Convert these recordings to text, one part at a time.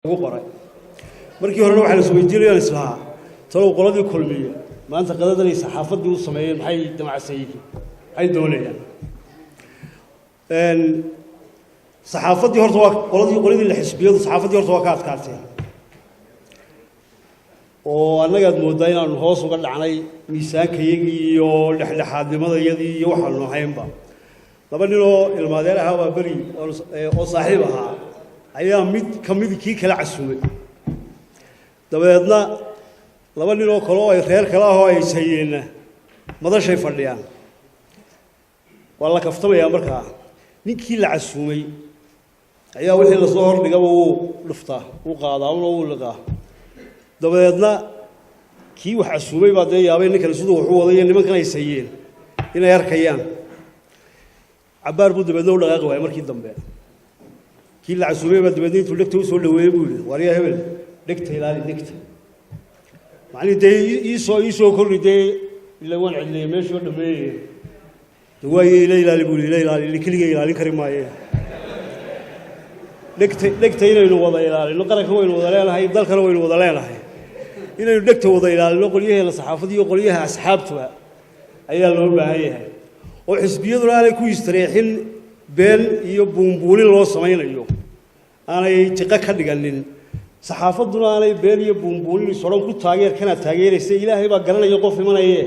qoray markii hore waxa la soo weydiinayay islaha talo qoladii kulmiye maanta qadadan ay saxaafadii u sameeyeen maxay damacsayiin ay doonayaan saxaafadii horta waa qoladii la xisbiyadu saxaafadii horta waa ka adkaatay oo anaga moodaa inaan hoos uga dhacnay miisaankayagii iyo dhexdhexaadnimadayadii iyo waxa loo haynba laba nin oo ilmaadeer ah waa bari oo saaxiib ahaa ayaa mid kamid kii kala casumay dabeedna laba nin oo kale oo ay reer kala ah oo ay sayeen madashay fadhiyaan walla kaftamaya markaa ninkii la casumay ayaa wixii la soo hordhigay uu dhuftaa uu qaadaa uu lagaa dabeedna kii wax casumay baa yaabay ninka sidoo wuxuu waday nimankan ay sayeen inay arkayaan عبار بود بدو لغاق واي markii dambe kii la casumay baa dibadii intuu dhigtay soo dhaweeyay buu wariya hebel dhigtay ilaali dhigtay macni day soo kordhiyay ila waan cidlay meesho dhameeyay way ilaali buu ilaali kaliya ilaali kari maayo dhigtay inaynu wada ilaalino qaranka waynu wada leeyahay dalkana waynu wada leeyahay inaynu dhigtay wada ilaalino qoliyaha saxaafadii iyo qoliyaha asxaabtuba ayaa loo baahan yahay oo xisbiyadu aanay ku istareexin been iyo buunbuulin loo sameeyo aanay tiqa ka dhiganin saxaafaduna aanay been iyo buunbuulin soron ku taageeraysa ilaahay baa garanaya qof imanaya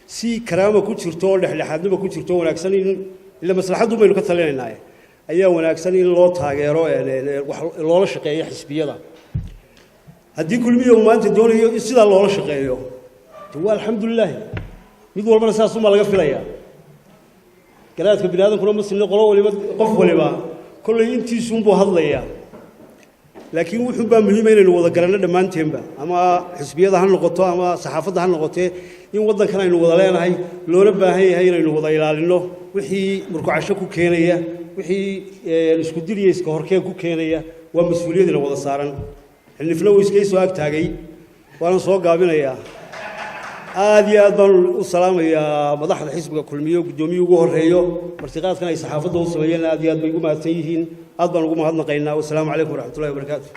si karaama ku jirto oo dhexdhexaadnimo ku jirto wanaagsan in ila maslaxadu baynu ka taleenaynaa ayaa wanaagsan in loo taageero wax loola shaqeeyo xisbiyada haddii kulmiyo maanta doonayo sida loola shaqeeyo waa alxamdulillah mid walba saas uma laga filayaa garaadka binaadam kuna mas'uuliyad qolo waliba qof waliba kulay intiisu buu hadlaya laakiin wuxuu baa muhiim inaynu wada garanno dhamaanteemba ama xisbiyada ha noqoto ama saxaafadda ha noqotee in wadankan aynu wada leenahay loola baahan yahay inaynu wada ilaalino wixii murkucasho ku keenaya wixii isku diriye iska horkeen ku keenaya waa mas'uuliyadna wada saaran xilifna way iska soo agtaagay waan soo gaabinayaa aad iyo aad baan u salaamayaa madaxda xisbiga kulmiyo gudoomiye ugu horeeyo martiqaadkan ay saxaafadda u sameeyeen aad iyo aad bay ugu mahadsan yihiin aad baan ugu mahadnaqaynaa wassalaamu calaykum waraxmatullaahi wabarakaatuh